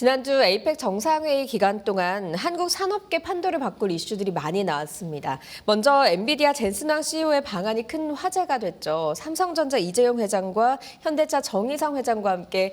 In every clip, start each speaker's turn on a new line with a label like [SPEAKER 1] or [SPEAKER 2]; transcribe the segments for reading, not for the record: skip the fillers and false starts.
[SPEAKER 1] 지난주 에이펙 정상회의 기간 동안 한국 산업계 판도를 바꿀 이슈들이 많이 나왔습니다. 먼저 엔비디아 젠슨 황 CEO의 방안이 큰 화제가 됐죠. 삼성전자 이재용 회장과 현대차 정의상 회장과 함께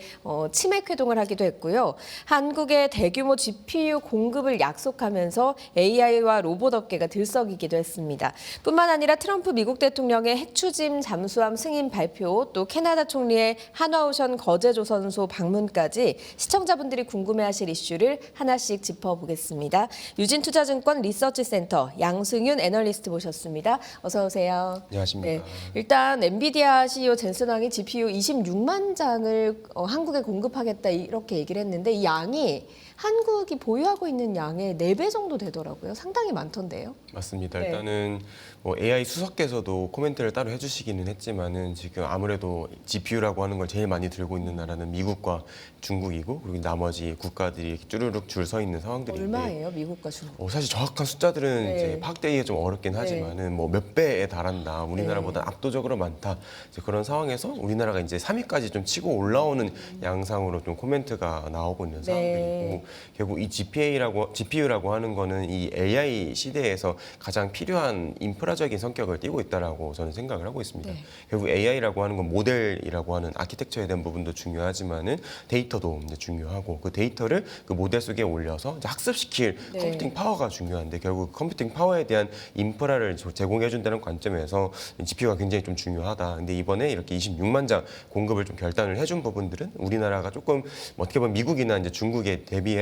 [SPEAKER 1] 치맥 회동을 하기도 했고요. 한국의 대규모 GPU 공급을 약속하면서 AI와 로봇 업계가 들썩이기도 했습니다. 뿐만 아니라 트럼프 미국 대통령의 핵추진 잠수함 승인 발표, 또 캐나다 총리의 한화오션 거제조선소 방문까지 시청자분들이 궁금해하실 이슈를 하나씩 짚어보겠습니다. 유진투자증권 리서치센터 양승윤 애널리스트 모셨습니다. 어서 오세요.
[SPEAKER 2] 안녕하십니까.
[SPEAKER 1] 네, 일단 엔비디아 CEO 젠슨 황이 GPU 26만 장을 한국에 공급하겠다 이렇게 얘기를 했는데 이 양이 한국이 보유하고 있는 양의 4배 정도 되더라고요. 상당히 많던데요.
[SPEAKER 2] 맞습니다.
[SPEAKER 1] 네.
[SPEAKER 2] 일단은 뭐 AI 수석께서도 코멘트를 따로 해주시기는 했지만은 지금 아무래도 GPU라고 하는 걸 제일 많이 들고 있는 나라는 미국과 중국이고 그리고 나머지 국가들이 쭈르륵 줄 서 있는 상황들인데
[SPEAKER 1] 얼마예요, 미국과 중국?
[SPEAKER 2] 사실 정확한 숫자들은
[SPEAKER 1] 네.
[SPEAKER 2] 이제 파악되기가 좀 어렵긴 하지만은 뭐 몇 배에 달한다, 우리나라보다 압도적으로 많다 이제 그런 상황에서 우리나라가 이제 3위까지 좀 치고 올라오는 양상으로 좀 코멘트가 나오고 있는 상황들이고 결국 이 GPU라고 하는 거는 이 AI 시대에서 가장 필요한 인프라적인 성격을 띠고 있다라고 저는 생각을 하고 있습니다.
[SPEAKER 1] 네.
[SPEAKER 2] 결국 AI라고 하는 건 모델이라고 하는 아키텍처에 대한 부분도 중요하지만은 데이터도 이제 중요하고 그 데이터를 그 모델 속에 올려서 이제 학습시킬
[SPEAKER 1] 네.
[SPEAKER 2] 컴퓨팅 파워가 중요한데 결국 컴퓨팅 파워에 대한 인프라를 제공해준다는 관점에서 GPU가 굉장히 좀 중요하다. 근데 이번에 이렇게 26만 장 공급을 좀 결단을 해준 부분들은 우리나라가 조금 어떻게 보면 미국이나 이제 중국에 대비해서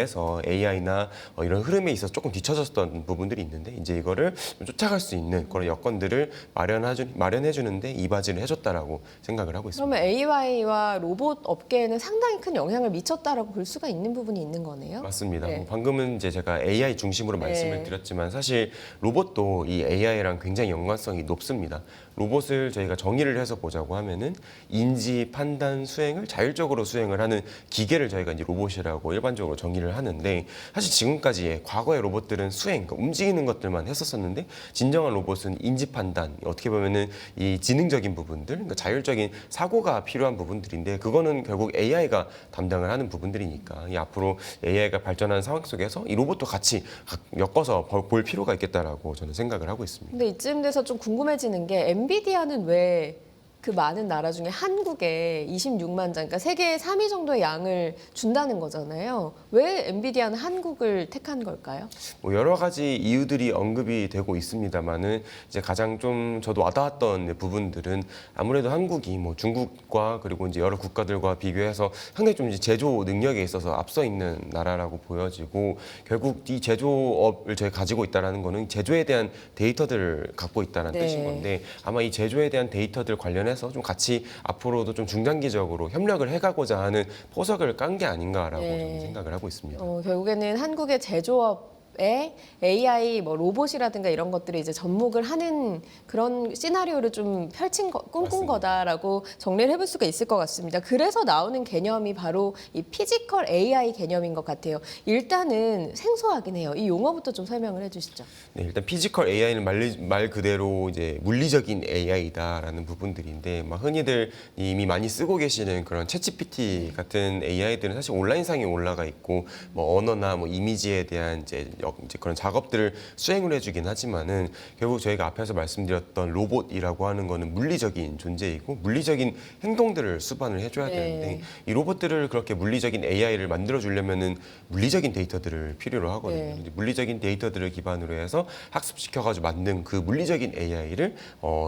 [SPEAKER 2] AI나 이런 흐름에 있어서 조금 뒤처졌던 부분들이 있는데 이제 이거를 좀 쫓아갈 수 있는 그런 여건들을 마련해주는데 이바지를 해줬다라고 생각을 하고 있습니다.
[SPEAKER 1] 그러면 AI와 로봇 업계에는 상당히 큰 영향을 미쳤다라고 볼 수가 있는 부분이 있는 거네요.
[SPEAKER 2] 맞습니다.
[SPEAKER 1] 네.
[SPEAKER 2] 뭐 방금은 이제 제가 AI 중심으로 말씀을
[SPEAKER 1] 네.
[SPEAKER 2] 드렸지만 사실 로봇도 이 AI랑 굉장히 연관성이 높습니다. 로봇을 저희가 정의를 해서 보자고 하면은 인지, 판단, 수행을 자율적으로 수행을 하는 기계를 저희가 이제 로봇이라고 일반적으로 정의를 하는데 사실 지금까지의 과거의 로봇들은 수행, 그러니까 움직이는 것들만 했었었는데 진정한 로봇은 인지 판단, 어떻게 보면은 이 지능적인 부분들, 그러니까 자율적인 사고가 필요한 부분들인데 그거는 결국 AI가 담당을 하는 부분들이니까 이 앞으로 AI가 발전하는 상황 속에서 이 로봇도 같이 엮어서 볼 필요가 있겠다라고 저는 생각을 하고 있습니다.
[SPEAKER 1] 근데 이쯤 돼서 좀 궁금해지는 게 엔비디아는 왜 그 많은 나라 중에 한국에 26만 장, 그러니까 세계 3위 정도의 양을 준다는 거잖아요. 왜 엔비디아는 한국을 택한 걸까요?
[SPEAKER 2] 뭐 여러 가지 이유들이 언급이 되고 있습니다만은 이제 가장 좀 저도 와닿았던 부분들은 아무래도 한국이 뭐 중국과 그리고 이제 여러 국가들과 비교해서 상당히 좀 이제 제조 능력에 있어서 앞서 있는 나라라고 보여지고 결국 이 제조업을 저희 가지고 있다라는 거는 제조에 대한 데이터들을 갖고 있다는
[SPEAKER 1] 네.
[SPEAKER 2] 뜻인 건데 아마 이 제조에 대한 데이터들 관련해서 좀 같이 앞으로도 좀 중장기적으로 협력을 해가고자 하는 포석을 깐 게 아닌가라고
[SPEAKER 1] 네.
[SPEAKER 2] 저는 생각을 하고 있습니다.
[SPEAKER 1] 결국에는 한국의 제조업에 AI, 뭐 로봇이라든가 이런 것들을 이제 접목을 하는 그런 시나리오를 좀 꿈꾼
[SPEAKER 2] 맞습니다.
[SPEAKER 1] 거다라고 정리를 해볼 수가 있을 것 같습니다. 그래서 나오는 개념이 바로 이 피지컬 AI 개념인 것 같아요. 일단은 생소하긴 해요. 이 용어부터 좀 설명을 해주시죠.
[SPEAKER 2] 네, 일단 피지컬 AI는 말 그대로 이제 물리적인 AI다라는 부분들인데 막 흔히들 이미 많이 쓰고 계시는 그런 챗GPT 같은 AI들은 사실 온라인상에 올라가 있고 뭐 언어나 뭐 이미지에 대한 이제 그런 작업들을 수행을 해주긴 하지만은 결국 저희가 앞에서 말씀드렸던 로봇이라고 하는 거는 물리적인 존재이고 물리적인 행동들을 수반을 해줘야
[SPEAKER 1] 네.
[SPEAKER 2] 되는데 이 로봇들을 그렇게 물리적인 AI를 만들어 주려면은 물리적인 데이터들을 필요로 하거든요.
[SPEAKER 1] 네.
[SPEAKER 2] 이제 물리적인 데이터들을 기반으로 해서 학습시켜가지고 만든 그 물리적인 AI를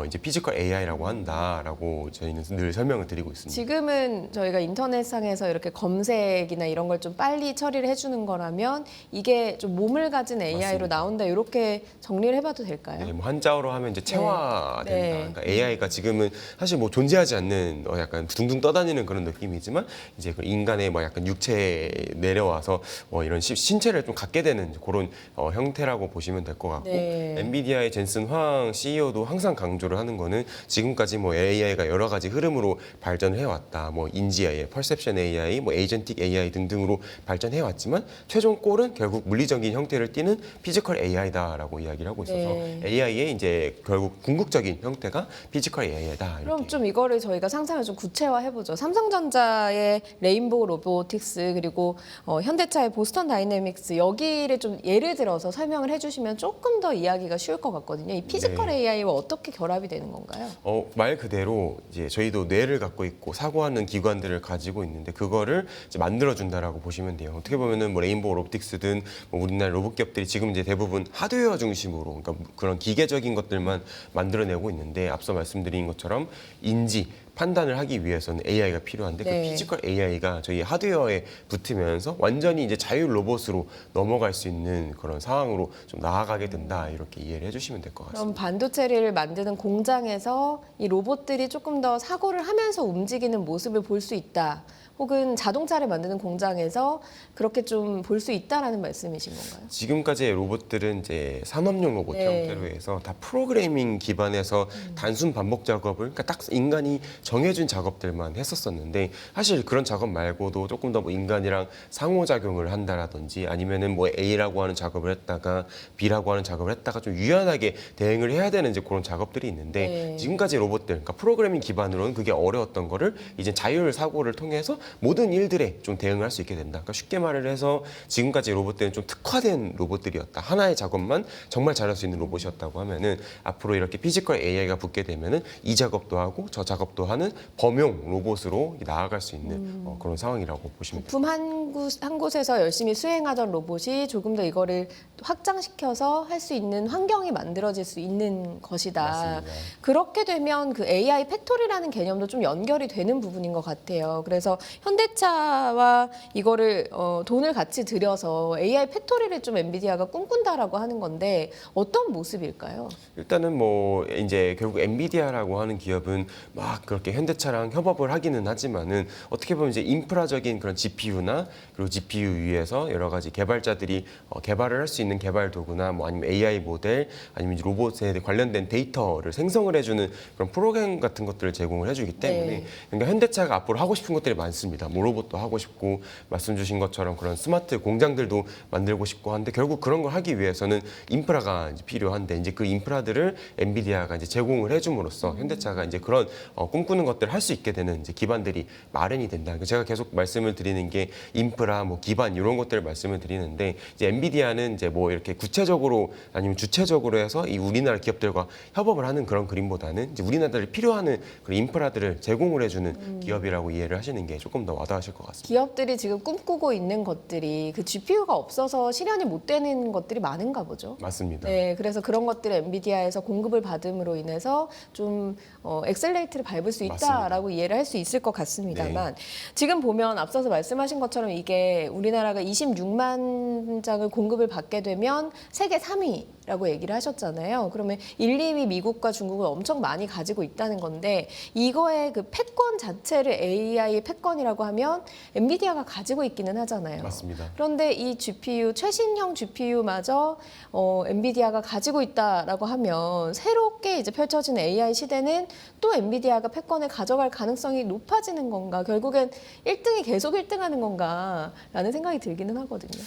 [SPEAKER 2] 이제 피지컬 AI라고 한다라고 저희는 늘 설명을 드리고 있습니다.
[SPEAKER 1] 지금은 저희가 인터넷상에서 이렇게 검색이나 이런 걸 좀 빨리 처리를 해주는 거라면 이게 좀 몸을 가진 AI로
[SPEAKER 2] 맞습니다.
[SPEAKER 1] 나온다 이렇게 정리를 해봐도 될까요?
[SPEAKER 2] 네, 뭐 한자어로 하면 이제 체화된다.
[SPEAKER 1] 네.
[SPEAKER 2] 그러니까 AI가 지금은 사실 뭐 존재하지 않는 약간 둥둥 떠다니는 그런 느낌이지만 이제 그 인간의 뭐 약간 육체에 내려와서 이런 신체를 좀 갖게 되는 그런 형태라고 보시면 될 것 같고
[SPEAKER 1] 네.
[SPEAKER 2] 엔비디아의 젠슨 황 CEO도 항상 강조를 하는 거는 지금까지 뭐 AI가 여러 가지 흐름으로 발전을 해왔다. 뭐 인지 AI, 퍼셉션 AI, 뭐 에이전틱 AI 등등으로 발전해왔지만 최종 골은 결국 물리적인 형태를 띠는 피지컬 AI다라고 이야기를 하고 있어서
[SPEAKER 1] 네.
[SPEAKER 2] AI의 이제 결국 궁극적인 형태가 AI가 피지컬 AI다.
[SPEAKER 1] 그럼 좀 이거를 저희가 상상을 좀 구체화해보죠. 삼성전자의 레인보우 로보틱스 그리고 현대차의 보스턴 다이내믹스 여기를 좀 예를 들어서 설명을 해주시면 조금 더 이야기가 쉬울 것 같거든요. 이 피지컬
[SPEAKER 2] 네.
[SPEAKER 1] AI와 어떻게 결합이 되는 건가요?
[SPEAKER 2] 말 그대로 이제 저희도 뇌를 갖고 있고 사고하는 기관들을 가지고 있는데 그거를 이제 만들어준다라고 보시면 돼요. 어떻게 보면은 뭐 레인보우 로보틱스든 뭐 우리나라 로봇 기업들이 지금 이제 대부분 하드웨어 중심으로 그러니까 그런 기계적인 것들만 만들어내고 있는데 앞서 말씀드린 것처럼 인지 판단을 하기 위해서는 AI가 필요한데
[SPEAKER 1] 네.
[SPEAKER 2] 그 피지컬 AI가 저희 하드웨어에 붙으면서 완전히 이제 자율 로봇으로 넘어갈 수 있는 그런 상황으로 좀 나아가게 된다 이렇게 이해를 해주시면 될 것 같습니다.
[SPEAKER 1] 그럼 반도체를 만드는 공장에서 이 로봇들이 조금 더 사고를 하면서 움직이는 모습을 볼 수 있다. 혹은 자동차를 만드는 공장에서 그렇게 좀 볼 수 있다라는 말씀이신 건가요?
[SPEAKER 2] 지금까지의 로봇들은 이제 산업용 로봇
[SPEAKER 1] 네.
[SPEAKER 2] 형태로 해서 다 프로그래밍 기반에서 단순 반복 작업을 그러니까 딱 인간이 정해준 작업들만 했었었는데 사실 그런 작업 말고도 조금 더 뭐 인간이랑 상호작용을 한다라든지 아니면은 뭐 A라고 하는 작업을 했다가 B라고 하는 작업을 했다가 좀 유연하게 대응을 해야 되는 이제 그런 작업들이 있는데
[SPEAKER 1] 네.
[SPEAKER 2] 지금까지 로봇들 그러니까 프로그래밍 기반으로는 그게 어려웠던 거를 이제 자율 사고를 통해서 모든 일들에 좀 대응할 수 있게 된다. 그러니까 쉽게 말을 해서 지금까지 로봇들은 좀 특화된 로봇들이었다. 하나의 작업만 정말 잘할 수 있는 로봇이었다고 하면은 앞으로 이렇게 피지컬 AI가 붙게 되면은 이 작업도 하고 저 작업도 하는 범용 로봇으로 나아갈 수 있는 그런 상황이라고 보시면 됩니다.
[SPEAKER 1] 부품 한 곳에서 열심히 수행하던 로봇이 조금 더 이거를 확장시켜서 할 수 있는 환경이 만들어질 수 있는 것이다.
[SPEAKER 2] 맞습니다.
[SPEAKER 1] 그렇게 되면 그 AI 팩토리라는 개념도 좀 연결이 되는 부분인 것 같아요. 그래서 현대차와 이거를 돈을 같이 들여서 AI 팩토리를 좀 엔비디아가 꿈꾼다라고 하는 건데 어떤 모습일까요?
[SPEAKER 2] 일단은 뭐 이제 결국 엔비디아라고 하는 기업은 막 그렇게 현대차랑 협업을 하기는 하지만은 어떻게 보면 이제 인프라적인 그런 GPU나 그리고 GPU 위에서 여러 가지 개발자들이 개발을 할 수 있는 개발 도구나 뭐 아니면 AI 모델 아니면 이제 로봇에 관련된 데이터를 생성을 해주는 그런 프로그램 같은 것들을 제공을 해주기 때문에
[SPEAKER 1] 네.
[SPEAKER 2] 그러니까 현대차가 앞으로 하고 싶은 것들이 많습니다. 뭐 로봇도 하고 싶고 말씀 주신 것처럼 그런 스마트 공장들도 만들고 싶고 한데 결국 그런 걸 하기 위해서는 인프라가 이제 필요한데 이제 그 인프라들을 엔비디아가 이제 제공을 해줌으로써 현대차가 이제 그런 꿈꾸는 것들을 할 수 있게 되는 이제 기반들이 마련이 된다. 그러니까 제가 계속 말씀을 드리는 게 인프라, 뭐 기반 이런 것들을 말씀을 드리는데 이제 엔비디아는 이제 뭐 이렇게 구체적으로 아니면 주체적으로 해서 이 우리나라 기업들과 협업을 하는 그런 그림보다는 이제 우리나라에 필요한 그런 인프라들을 제공을 해주는 기업이라고 이해를 하시는 게 조금 더 와닿으실 것 같습니다.
[SPEAKER 1] 기업들이 지금 꿈꾸고 있는 것들이 그 GPU가 없어서 실현이 못 되는 것들이 많은가 보죠.
[SPEAKER 2] 맞습니다.
[SPEAKER 1] 네, 그래서 그런 것들을 엔비디아에서 공급을 받음으로 인해서 좀 엑셀레이트를 밟을 수 있다라고 이해를 할 수 있을 것 같습니다만 지금 보면 앞서서 말씀하신 것처럼 이게 우리나라가 26만 장을 공급을 받게 되면 세계 3위라고 얘기를 하셨잖아요. 그러면 1, 2위 미국과 중국은 엄청 많이 가지고 있다는 건데 이거의 그 패권 자체를 AI 패권이라고 하면 엔비디아가 가지고 있기는 하잖아요.
[SPEAKER 2] 맞습니다.
[SPEAKER 1] 그런데 이 GPU, 최신형 GPU마저 엔비디아가 가지고 있다라고 하면 새롭게 이제 펼쳐지는 AI 시대는 또 엔비디아가 패권을 가져갈 가능성이 높아지는 건가? 결국엔 1등이 계속 1등하는 건가라는 생각이 들기는 하거든요.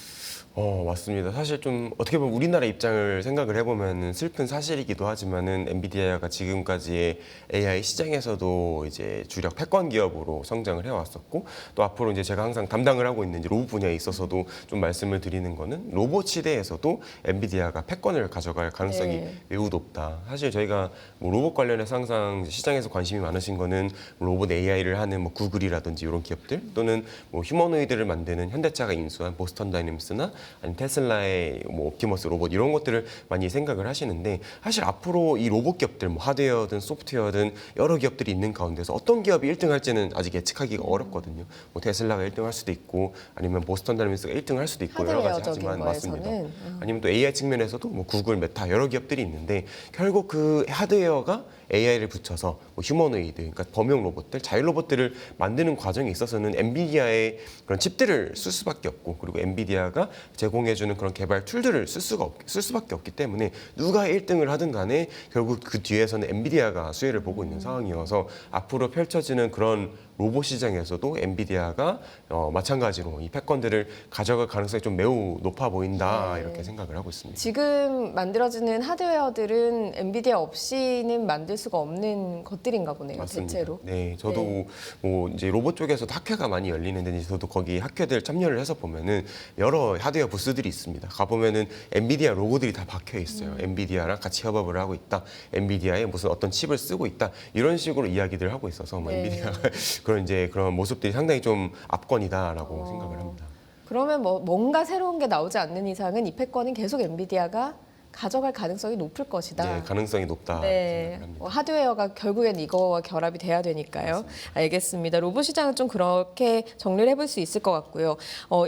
[SPEAKER 2] 맞습니다. 사실 좀 어떻게 보면 우리나라 입장을 생각을 해보면 슬픈 사실이기도 하지만은 엔비디아가 지금까지의 AI 시장에서도 이제 주력 패권 기업으로 성장을 해왔었고 또 앞으로 이제 제가 항상 담당을 하고 있는 이제 로봇 분야에 있어서도 좀 말씀을 드리는 거는 로봇 시대에서도 엔비디아가 패권을 가져갈 가능성이
[SPEAKER 1] 네.
[SPEAKER 2] 매우 높다. 사실 저희가 뭐 로봇 관련해서 항상 시장에서 관심이 많으신 거는 로봇 AI를 하는 뭐 구글이라든지 이런 기업들 또는 뭐 휴머노이드를 만드는 현대차가 인수한 보스턴 다이내믹스나 아니면 테슬라의 뭐 옵티머스 로봇 이런 것들을 많이 생각을 하시는데 사실 앞으로 이 로봇 기업들 뭐 하드웨어든 소프트웨어든 여러 기업들이 있는 가운데서 어떤 기업이 1등 할지는 아직 예측하기가 어렵거든요. 뭐 테슬라가 1등 할 수도 있고 아니면 보스턴 다이내믹스가 1등 할 수도 있고 여러 가지
[SPEAKER 1] 하드웨어적인
[SPEAKER 2] 하지만 맞습니다.
[SPEAKER 1] 거에서는
[SPEAKER 2] 아니면 또 AI 측면에서도 뭐 구글, 메타 여러 기업들이 있는데 결국 그 하드웨어가 AI를 붙여서 뭐 휴머노이드, 그러니까 범용 로봇들, 자율 로봇들을 만드는 과정에 있어서는 엔비디아의 그런 칩들을 쓸 수밖에 없고 그리고 엔비디아가 제공해주는 그런 개발 툴들을 쓸 수밖에 없기 때문에 누가 1등을 하든 간에 결국 그 뒤에서는 엔비디아가 수혜를 보고 있는 상황이어서 앞으로 펼쳐지는 그런 로봇 시장에서도 엔비디아가 마찬가지로 이 패권들을 가져갈 가능성이 좀 매우 높아 보인다
[SPEAKER 1] 네.
[SPEAKER 2] 이렇게 생각을 하고 있습니다.
[SPEAKER 1] 지금 만들어지는 하드웨어들은 엔비디아 없이는 만들 수가 없는 것들인가 보네요.
[SPEAKER 2] 맞습니다.
[SPEAKER 1] 대체로.
[SPEAKER 2] 네, 저도
[SPEAKER 1] 네.
[SPEAKER 2] 뭐 이제 로봇 쪽에서도 학회가 많이 열리는데 이제 저도 거기 학회들 참여를 해서 보면은 여러 하드웨어 부스들이 있습니다. 가 보면은 엔비디아 로고들이 다 박혀 있어요. 엔비디아랑 같이 협업을 하고 있다. 엔비디아의 무슨 어떤 칩을 쓰고 있다. 이런 식으로 이야기들을 하고 있어서 뭐
[SPEAKER 1] 네.
[SPEAKER 2] 엔비디아가 그런 모습들이 상당히 좀 압권이다라고 생각을 합니다.
[SPEAKER 1] 그러면 뭐 뭔가 새로운 게 나오지 않는 이상은 이 패권은 계속 엔비디아가 가져갈 가능성이 높을 것이다.
[SPEAKER 2] 네, 가능성이 높다
[SPEAKER 1] 네,
[SPEAKER 2] 생각을 합니다.
[SPEAKER 1] 하드웨어가 결국엔 이거와 결합이 돼야 되니까요. 알겠습니다. 로봇 시장은 좀 그렇게 정리를 해볼 수 있을 것 같고요.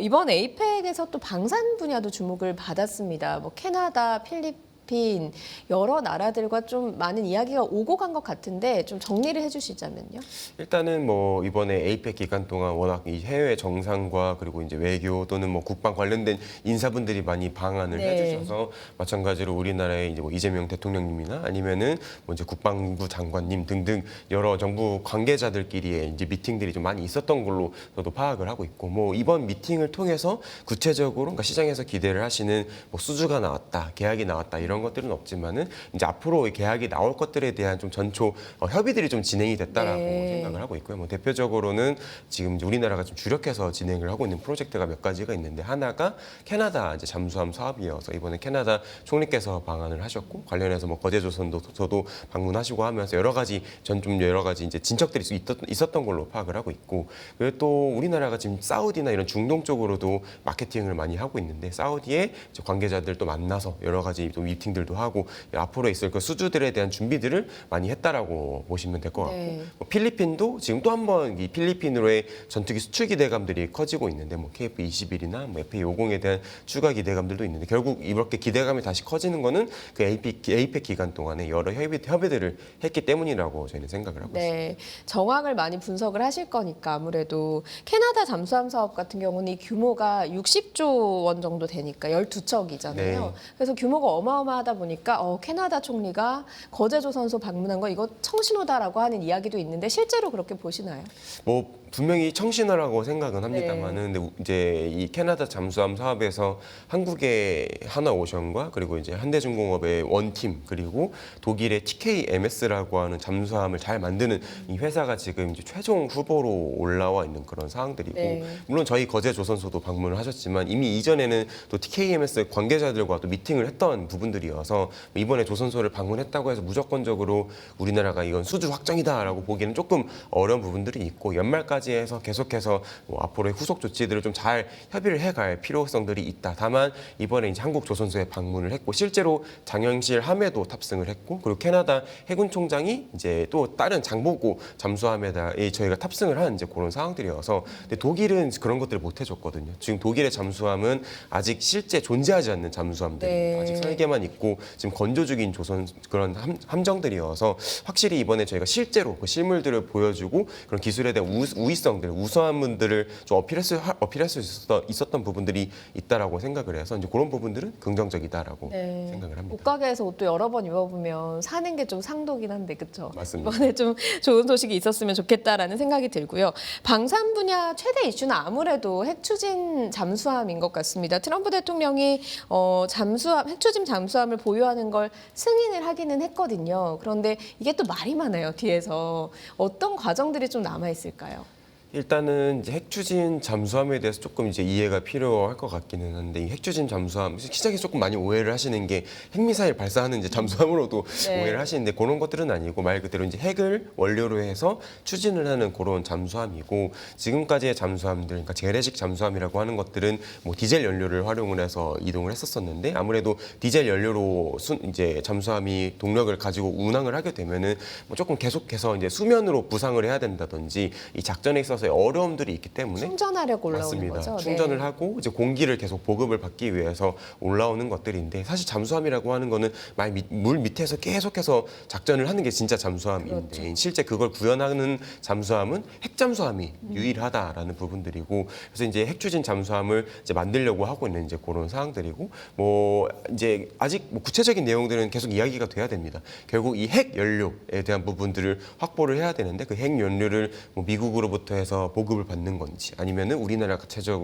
[SPEAKER 1] 이번 에이펙에서 또 방산 분야도 주목을 받았습니다. 뭐 캐나다, 필리핀 여러 나라들과 좀 많은 이야기가 오고 간 것 같은데 좀 정리를 해주시자면요.
[SPEAKER 2] 일단은 뭐 이번에 에이펙 기간 동안 워낙 이 해외 정상과 그리고 이제 외교 또는 뭐 국방 관련된 인사분들이 많이 방한을
[SPEAKER 1] 네.
[SPEAKER 2] 해주셔서 마찬가지로 우리나라의 이제 뭐 이재명 대통령님이나 아니면은 뭐 이제 국방부 장관님 등등 여러 정부 관계자들끼리의 이제 미팅들이 좀 많이 있었던 걸로 저도 파악을 하고 있고 뭐 이번 미팅을 통해서 구체적으로 그러니까 시장에서 기대를 하시는 뭐 수주가 나왔다, 계약이 나왔다 이런 것들은 없지만은 이제 앞으로 이 계약이 나올 것들에 대한 좀 전초 협의들이 좀 진행이 됐다라고
[SPEAKER 1] 네.
[SPEAKER 2] 생각을 하고 있고요. 뭐 대표적으로는 지금 이제 우리나라가 좀 주력해서 진행을 하고 있는 프로젝트가 몇 가지가 있는데 하나가 캐나다 이제 잠수함 사업이어서 이번에 캐나다 총리께서 방한을 하셨고 관련해서 뭐 거제조선도 저도 방문하시고 하면서 여러 가지 이제 진척들이 있었던 걸로 파악을 하고 있고 그리고 또 우리나라가 지금 사우디나 이런 중동 쪽으로도 마케팅을 많이 하고 있는데 사우디의 이제 관계자들 또 만나서 여러 가지 또 미팅들도 하고 앞으로 있을 그 수주들에 대한 준비들을 많이 했다라고 보시면 될 것 같고
[SPEAKER 1] 네.
[SPEAKER 2] 뭐 필리핀도 지금 또 한 번 이 필리핀으로의 전투기 수출 기대감들이 커지고 있는데 뭐 KF-21이나 뭐 FA-50에 대한 추가 기대감들도 있는데 결국 이렇게 기대감이 다시 커지는 거는 그 에이펙 기간 동안에 여러 협의들을 했기 때문이라고 저희는 생각을 하고 있습니다.
[SPEAKER 1] 네, 정황을 많이 분석을 하실 거니까 아무래도 캐나다 잠수함 사업 같은 경우는 이 규모가 60조 원 정도 되니까 12척이잖아요.
[SPEAKER 2] 네.
[SPEAKER 1] 그래서 규모가 어마어마하다 보니까 캐나다 총리가 거제조선소 방문한 거 이거 청신호다라고 하는 이야기도 있는데 실제로 그렇게 보시나요?
[SPEAKER 2] 뭐 분명히 청신호라고 생각은 합니다만은 근데 이제 이 캐나다 잠수함 사업에서 한국의 하나오션과 그리고 이제 현대중공업의 원팀 그리고 독일의 TKMS라고 하는 잠수함을 잘 만드는 이 회사가 지금 이제 최종 후보로 올라와 있는 그런 상황들이고
[SPEAKER 1] 네.
[SPEAKER 2] 물론 저희 거제조선소도 방문을 하셨지만 이미 이전에는 또 TKMS 관계자들과 또 미팅을 했던 부분들이어서 이번에 조선소를 방문했다고 해서 무조건적으로 우리나라가 이건 수주 확정이다라고 보기에는 조금 어려운 부분들이 있고 연말까지 해서 계속해서 뭐 앞으로의 후속 조치들을 좀 잘 협의를 해갈 필요성들이 있다. 다만 이번에 이제 한국 조선소에 방문을 했고 실제로 장영실 함에도 탑승을 했고 그리고 캐나다 해군 총장이 이제 또 다른 장보고 잠수함에다 저희가 탑승을 한 이제 그런 상황들이어서 근데 독일은 그런 것들을 못 해줬거든요. 지금 독일의 잠수함은 아직 실제 존재하지 않는 잠수함들이
[SPEAKER 1] 네.
[SPEAKER 2] 아직 설계만 있고 지금 건조 중인 조선 그런 함정들이어서 확실히 이번에 저희가 실제로 그 실물들을 보여주고 그런 기술에 대한 우위성들, 우수한 분들을 좀 어필할 수 있었던 부분들이 있다라고 생각을 해서 이제 그런 부분들은 긍정적이다라고
[SPEAKER 1] 네.
[SPEAKER 2] 생각을 합니다.
[SPEAKER 1] 옷가게에서 옷도 여러 번 입어보면 사는 게 좀 상도긴 한데 그렇죠.
[SPEAKER 2] 맞습니다.
[SPEAKER 1] 이번에 좀 좋은 소식이 있었으면 좋겠다라는 생각이 들고요. 방산 분야 최대 이슈는 아무래도 핵 추진 잠수함인 것 같습니다. 트럼프 대통령이 핵 추진 잠수함을 보유하는 걸 승인을 하기는 했거든요. 그런데 이게 또 말이 많아요. 뒤에서 어떤 과정들이 좀 남아 있을까요?
[SPEAKER 2] 일단은 이제 핵추진 잠수함에 대해서 조금 이제 이해가 필요할 것 같기는 한데 이 핵추진 잠수함 시장에서 조금 많이 오해를 하시는 게 핵미사일 발사하는 이제 잠수함으로도
[SPEAKER 1] 네.
[SPEAKER 2] 오해를 하시는데 그런 것들은 아니고 말 그대로 이제 핵을 원료로 해서 추진을 하는 그런 잠수함이고 지금까지의 잠수함들 그러니까 재래식 잠수함이라고 하는 것들은 뭐 디젤 연료를 활용을 해서 이동을 했었었는데 아무래도 디젤 연료로 이제 잠수함이 동력을 가지고 운항을 하게 되면은 뭐 조금 계속해서 이제 수면으로 부상을 해야 된다든지 이 작전에 있어서 있어서의 어려움들이 있기 때문에
[SPEAKER 1] 충전하려고 올라오는
[SPEAKER 2] 맞습니다.
[SPEAKER 1] 거죠.
[SPEAKER 2] 충전을 하고 이제 공기를 계속 보급을 받기 위해서 올라오는 것들인데 사실 잠수함이라고 하는 거는 물 밑에서 계속해서 작전을 하는 게 진짜 잠수함인데
[SPEAKER 1] 그렇죠.
[SPEAKER 2] 실제 그걸 구현하는 잠수함은 핵잠수함이 유일하다라는 부분들이고 그래서 이제 핵추진 잠수함을 이제 만들려고 하고 있는 이제 그런 사항들이고 뭐 이제 아직 뭐 구체적인 내용들은 계속 이야기가 돼야 됩니다. 결국 이 핵 연료에 대한 부분들을 확보를 해야 되는데 그 핵 연료를 뭐 미국으로부터 해서 보급을 받는 건지 아니면은 우리나라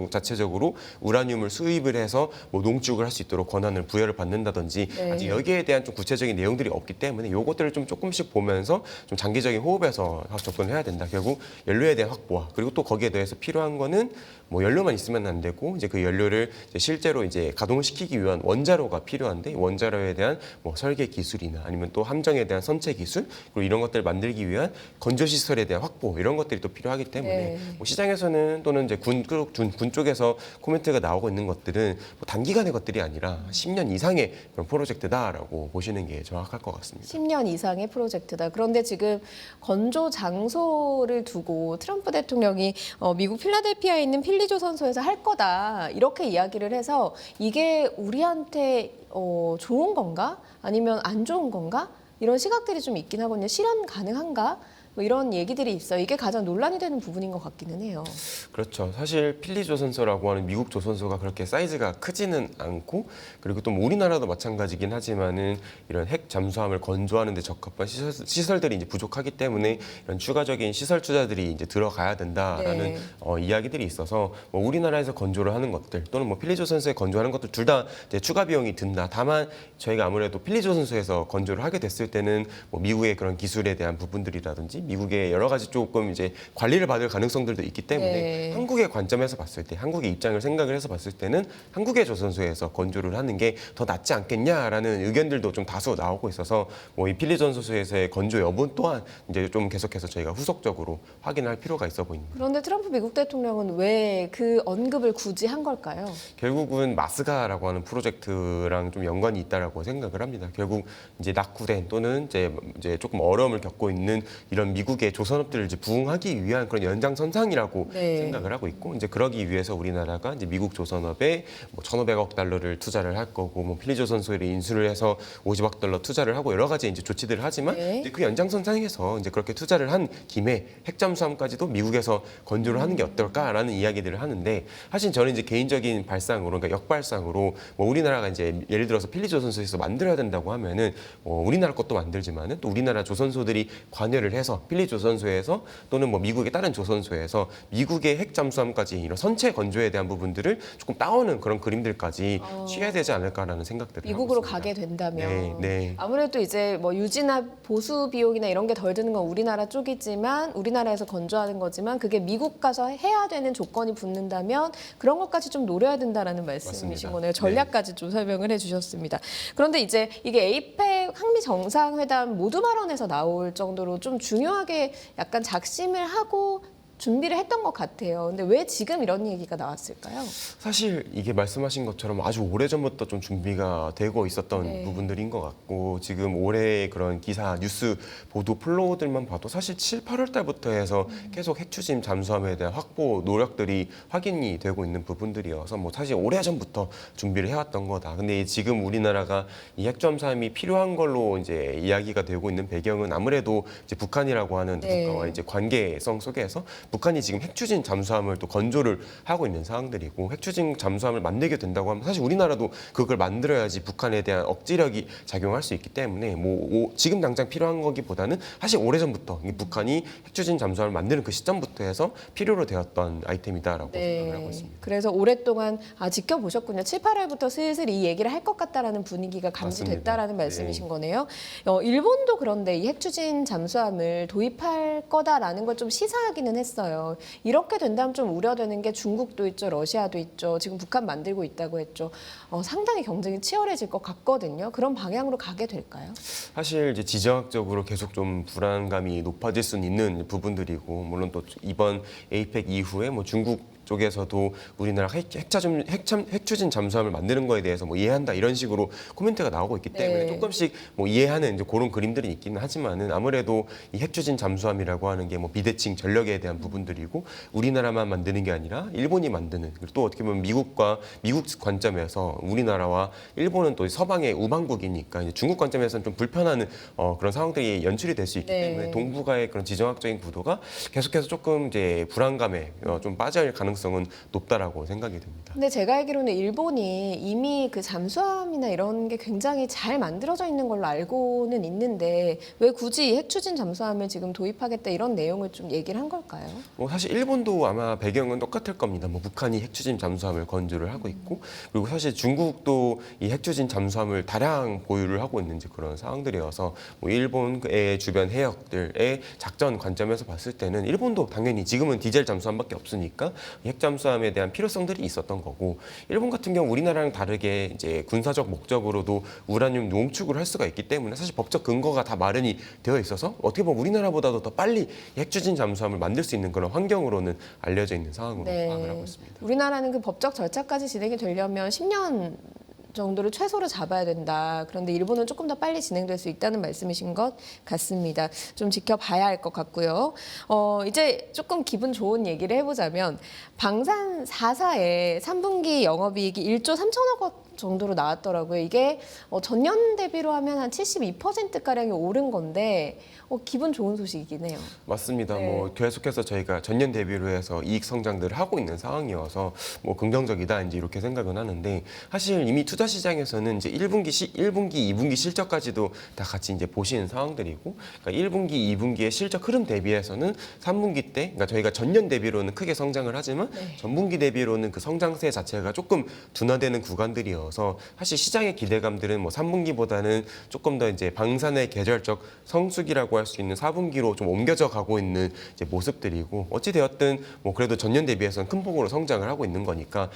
[SPEAKER 2] 자체적으로 우라늄을 수입을 해서 뭐 농축을 할 수 있도록 권한을 부여를 받는다든지
[SPEAKER 1] 네.
[SPEAKER 2] 아직 여기에 대한 좀 구체적인 내용들이 없기 때문에 요것들을 좀 조금씩 보면서 좀 장기적인 호흡에서 접근을 해야 된다. 결국 연료에 대한 확보와 그리고 또 거기에 대해서 필요한 거는 뭐 연료만 있으면 안 되고 이제 그 연료를 이제 실제로 이제 가동을 시키기 위한 원자로가 필요한데 원자로에 대한 뭐 설계 기술이나 아니면 또 함정에 대한 선체 기술 그리고 이런 것들을 만들기 위한 건조 시설에 대한 확보 이런 것들이 또 필요하기 때문에
[SPEAKER 1] 네.
[SPEAKER 2] 뭐 시장에서는 또는 이제 군 쪽에서 코멘트가 나오고 있는 것들은 뭐 단기간의 것들이 아니라 10년 이상의 그런 프로젝트다라고 보시는 게 정확할 것 같습니다.
[SPEAKER 1] 10년 이상의 프로젝트다. 그런데 지금 건조 장소를 두고 트럼프 대통령이 미국 필라델피아에 있는 필리조선소에서 할 거다 이렇게 이야기를 해서 이게 우리한테 좋은 건가? 아니면 안 좋은 건가? 이런 시각들이 좀 있긴 하거든요. 실현 가능한가? 뭐 이런 얘기들이 있어요. 이게 가장 논란이 되는 부분인 것 같기는 해요.
[SPEAKER 2] 그렇죠. 사실 필리조선소라고 하는 미국 조선소가 그렇게 사이즈가 크지는 않고 그리고 또뭐 우리나라도 마찬가지긴 하지만은 이런 핵 잠수함을 건조하는 데 적합한 시설들이 이제 부족하기 때문에 이런 추가적인 시설 투자들이 이제 들어가야 된다라는
[SPEAKER 1] 네.
[SPEAKER 2] 이야기들이 있어서 뭐 우리나라에서 건조를 하는 것들 또는 뭐 필리조선소에 건조하는 것들 둘 다 추가 비용이 든다. 다만 저희가 아무래도 필리조선소에서 건조를 하게 됐을 때는 뭐 미국의 그런 기술에 대한 부분들이라든지 미국의 여러 가지 조금 이제 관리를 받을 가능성들도 있기 때문에
[SPEAKER 1] 네.
[SPEAKER 2] 한국의 관점에서 봤을 때 한국의 입장을 생각을 해서 봤을 때는 한국의 조선소에서 건조를 하는 게 더 낫지 않겠냐라는 의견들도 좀 다수 나오고 있어서 뭐 이 필리조선소에서의 건조 여부 또한 이제 좀 계속해서 저희가 후속적으로 확인할 필요가 있어 보입니다.
[SPEAKER 1] 그런데 트럼프 미국 대통령은 왜 그 언급을 굳이 한 걸까요?
[SPEAKER 2] 결국은 마스가라고 하는 프로젝트랑 좀 연관이 있다라고 생각을 합니다. 결국 이제 낙후된 또는 이제 조금 어려움을 겪고 있는 이런 미국의 조선업들을 이제 부응하기 위한 그런 연장선상이라고
[SPEAKER 1] 네.
[SPEAKER 2] 생각을 하고 있고 이제 그러기 위해서 우리나라가 이제 미국 조선업에 뭐 1,500억 달러를 투자를 할 거고 뭐 필리조선소를 인수를 해서 50억 달러 투자를 하고 여러 가지 이제 조치들을 하지만
[SPEAKER 1] 네.
[SPEAKER 2] 이제 그 연장선상에서 이제 그렇게 투자를 한 김에 핵잠수함까지도 미국에서 건조를 하는 게 어떨까라는 이야기들을 하는데 사실 저는 이제 개인적인 발상으로 그러니까 역발상으로 뭐 우리나라가 이제 예를 들어서 필리조선소에서 만들어야 된다고 하면은 우리나라 것도 만들지만은 또 우리나라 조선소들이 관여를 해서 필리조선소에서 또는 뭐 미국의 다른 조선소에서 미국의 핵잠수함까지 이런 선체 건조에 대한 부분들을 조금 따오는 그런 그림들까지 취해야 되지 않을까라는 생각들을
[SPEAKER 1] 미국으로
[SPEAKER 2] 하고 있습니다.
[SPEAKER 1] 가게 된다면
[SPEAKER 2] 네, 네.
[SPEAKER 1] 아무래도 이제 뭐 유지나 보수 비용이나 이런 게 덜 드는 건 우리나라 쪽이지만 우리나라에서 건조하는 거지만 그게 미국 가서 해야 되는 조건이 붙는다면 그런 것까지 좀 노려야 된다라는 말씀이신
[SPEAKER 2] 맞습니다.
[SPEAKER 1] 거네요. 전략까지 좀 설명을 해주셨습니다. 그런데 이제 이게 에이펙 한미 정상회담 모두 발언에서 나올 정도로 좀 중요하게 약간 작심을 하고 준비를 했던 것 같아요. 근데 왜 지금 이런 얘기가 나왔을까요?
[SPEAKER 2] 사실 이게 말씀하신 것처럼 아주 오래전부터 좀 준비가 되고 있었던
[SPEAKER 1] 네.
[SPEAKER 2] 부분들인 것 같고 지금 올해 그런 기사 뉴스 보도 플로우들만 봐도 사실 7, 8월 달부터 해서 계속 핵추진 잠수함에 대한 확보 노력들이 확인이 되고 있는 부분들이어서 뭐 사실 오래전부터 준비를 해왔던 거다. 근데 지금 우리나라가 이 핵잠수함이 필요한 걸로 이제 이야기가 되고 있는 배경은 아무래도 이제 북한이라고 하는
[SPEAKER 1] 네.
[SPEAKER 2] 국가와 이제 관계성 속에서 북한이 지금 핵추진 잠수함을 또 건조를 하고 있는 상황들이고 핵추진 잠수함을 만들게 된다고 하면 사실 우리나라도 그걸 만들어야지 북한에 대한 억지력이 작용할 수 있기 때문에 지금 당장 필요한 거기보다는 사실 오래전부터 이 북한이 핵추진 잠수함을 만드는 그 시점부터 해서 필요로 되었던 아이템이다라고 생각을 하고 있습니다.
[SPEAKER 1] 그래서 오랫동안 지켜보셨군요. 7, 8월부터 슬슬 이 얘기를 할 것 같다라는 분위기가 감지됐다라는
[SPEAKER 2] 맞습니다.
[SPEAKER 1] 말씀이신 거네요. 일본도 그런데 이 핵추진 잠수함을 도입할 거다라는 걸 좀 시사하기는 했어요. 이렇게 된다면 좀 우려되는 게 중국도 있죠, 러시아도 있죠. 지금 북한 만들고 있다고 했죠. 상당히 경쟁이 치열해질 것 같거든요. 그런 방향으로 가게 될까요?
[SPEAKER 2] 사실 이제 지정학적으로 계속 좀 불안감이 높아질 수는 있는 부분들이고 물론 또 이번 에이펙 이후에 뭐 중국 쪽에서도 우리나라 핵추진 잠수함을 만드는 거에 대해서 뭐 이해한다 이런 식으로 코멘트가 나오고 있기 때문에
[SPEAKER 1] 네.
[SPEAKER 2] 조금씩 뭐 이해하는 이제 그런 그림들이 있기는 하지만은 아무래도 이 핵추진 잠수함이라고 하는 게 뭐 비대칭 전력에 대한 부분들이고 우리나라만 만드는 게 아니라 일본이 만드는 그리고 또 어떻게 보면 미국 관점에서 우리나라와 일본은 또 서방의 우방국이니까 이제 중국 관점에서는 좀 불편한 그런 상황들이 연출이 될 수 있기
[SPEAKER 1] 네.
[SPEAKER 2] 때문에 동북아의 그런 지정학적인 구도가 계속해서 조금 이제 불안감에 좀 빠질 가능성은 높다라고 생각이 됩니다.
[SPEAKER 1] 근데 제가 알기로는 일본이 이미 그 잠수함이나 이런 게 굉장히 잘 만들어져 있는 걸로 알고는 있는데 왜 굳이 이 핵추진 잠수함을 지금 도입하겠다 이런 내용을 좀 얘기를 한 걸까요?
[SPEAKER 2] 뭐 사실 일본도 아마 배경은 똑같을 겁니다. 뭐 북한이 핵추진 잠수함을 건조를 하고 있고 그리고 사실 중국도 이 핵추진 잠수함을 다량 보유를 하고 있는 그런 상황들이어서 뭐 일본의 주변 해역들의 작전 관점에서 봤을 때는 일본도 당연히 지금은 디젤 잠수함밖에 없으니까 핵 잠수함에 대한 필요성들이 있었던 거고 일본 같은 경우 우리나라랑 다르게 이제 군사적 목적으로도 우라늄 농축을 할 수가 있기 때문에 사실 법적 근거가 다 마련이 되어 있어서 어떻게 보면 우리나라보다도 더 빨리 핵추진 잠수함을 만들 수 있는 그런 환경으로는 알려져 있는 상황으로 파악을 하고 있습니다.
[SPEAKER 1] 우리나라는 그 법적 절차까지 진행이 되려면 10년 정도를 최소로 잡아야 된다. 그런데 일본은 조금 더 빨리 진행될 수 있다는 말씀이신 것 같습니다. 좀 지켜봐야 할 것 같고요. 이제 조금 기분 좋은 얘기를 해보자면 방산 4사의 3분기 영업이익이 1조 3천억 원 정도로 나왔더라고요. 이게 전년 대비로 하면 한 72%가량이 오른 건데 기분 좋은 소식이긴 해요.
[SPEAKER 2] 맞습니다.
[SPEAKER 1] 네.
[SPEAKER 2] 뭐 계속해서 저희가 전년 대비로 해서 이익 성장들을 하고 있는 상황이어서 뭐 긍정적이다 이제 이렇게 생각은 하는데 사실 이미 투자 시장에서는 이제 1분기, 2분기 실적까지도 다 같이 이제 보시는 상황들이고 그러니까 1분기, 2분기의 실적 흐름 대비해서는 3분기 때 그러니까 저희가 전년 대비로는 크게 성장을 하지만 전분기 대비로는 그 성장세 자체가 조금 둔화되는 구간들이어서 사실 시장의 기대감들은 뭐 3분기보다는 조금 더 이제 방산의 계절적 성수기라고 할 수 있는 4분기로 좀 옮겨져 가고 있는 이제 모습들이고 어찌 되었든 뭐 그래도 전년 대비해서는 큰 폭으로 성장을 하고 있는 거니까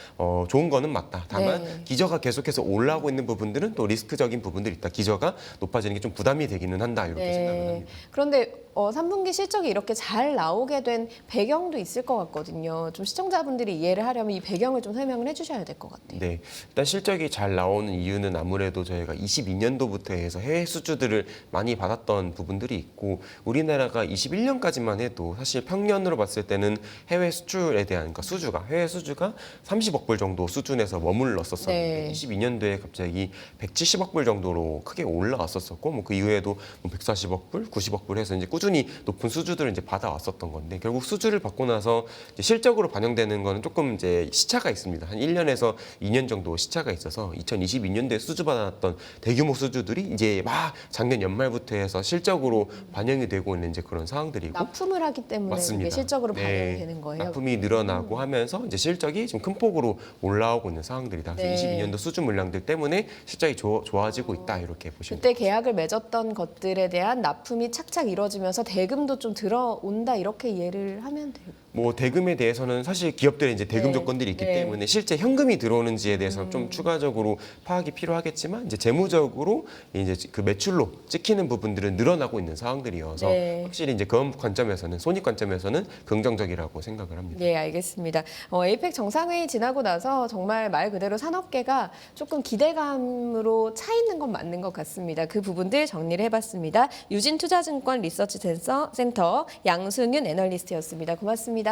[SPEAKER 2] 좋은 거는 맞다. 다만
[SPEAKER 1] 네.
[SPEAKER 2] 기저가 계속해서 올라오고 있는 부분들은 또 리스크적인 부분들이 있다. 기저가 높아지는 게 좀 부담이 되기는 한다. 이렇게 생각을 합니다.
[SPEAKER 1] 그런데 3분기 실적이 이렇게 잘 나오게 된 배경도 있을 것 같거든요. 좀 시청자분들이 이해를 하려면 이 배경을 좀 설명을 해주셔야 될 것 같아요.
[SPEAKER 2] 네, 일단 실적이 잘 나오는 이유는 아무래도 저희가 22년도부터 해서 해외 수주들을 많이 받았던 부분들이 있고 우리나라가 21년까지만 해도 사실 평년으로 봤을 때는 해외 수출에 대한 그러니까 해외 수주가 30억 불 정도 수준에서 머물렀었었는데
[SPEAKER 1] 네.
[SPEAKER 2] 22년도에 갑자기 170억 불 정도로 크게 올라왔었었고 뭐 그 이후에도 140억 불, 90억 불 해서 이제 꾸준히 높은 수주들을 이제 받아왔었던 건데 결국 수주를 받고 나서 이제 실적으로 반영되는 거는 조금 이제 시차가 있습니다. 한 1년에서 2년 정도 시차가 있어서 2022년도에 수주 받았던 대규모 수주들이 이제 막 작년 연말부터 해서 실적으로 반영이 되고 있는 이제 그런 상황들이고
[SPEAKER 1] 납품을 하기 때문에
[SPEAKER 2] 맞습니다.
[SPEAKER 1] 이게 실적으로
[SPEAKER 2] 네.
[SPEAKER 1] 반영이 되는 거예요.
[SPEAKER 2] 납품이 늘어나고 하면서 이제 실적이 좀 큰 폭으로 올라오고 있는 상황들이다. 그래서
[SPEAKER 1] 네.
[SPEAKER 2] 22년도 수주 물량들 때문에 실적이 좋아지고 있다 이렇게 보시면
[SPEAKER 1] 그때 계약을 맺었던 것들에 대한 납품이 착착 이루어지면서 대금도 좀 들어온다 이렇게 이해를 하면 돼요.
[SPEAKER 2] 뭐 대금에 대해서는 사실 기업들의 이제 대금
[SPEAKER 1] 네.
[SPEAKER 2] 조건들이 있기
[SPEAKER 1] 네.
[SPEAKER 2] 때문에 실제 현금이 들어오는지에 대해서는 좀 추가적으로 파악이 필요하겠지만 이제 재무적으로 이제 그 매출로 찍히는 부분들은 늘어나고 있는 상황들이어서
[SPEAKER 1] 네.
[SPEAKER 2] 확실히 이제 그 관점에서는 손익 관점에서는 긍정적이라고 생각을 합니다.
[SPEAKER 1] 네, 알겠습니다. 에이펙 정상회의 지나고 나서 정말 말 그대로 산업계가 조금 기대감으로 차 있는 건 맞는 것 같습니다. 그 부분들 정리를 해봤습니다. 유진투자증권 리서치 센터 양승윤 애널리스트였습니다. 고맙습니다.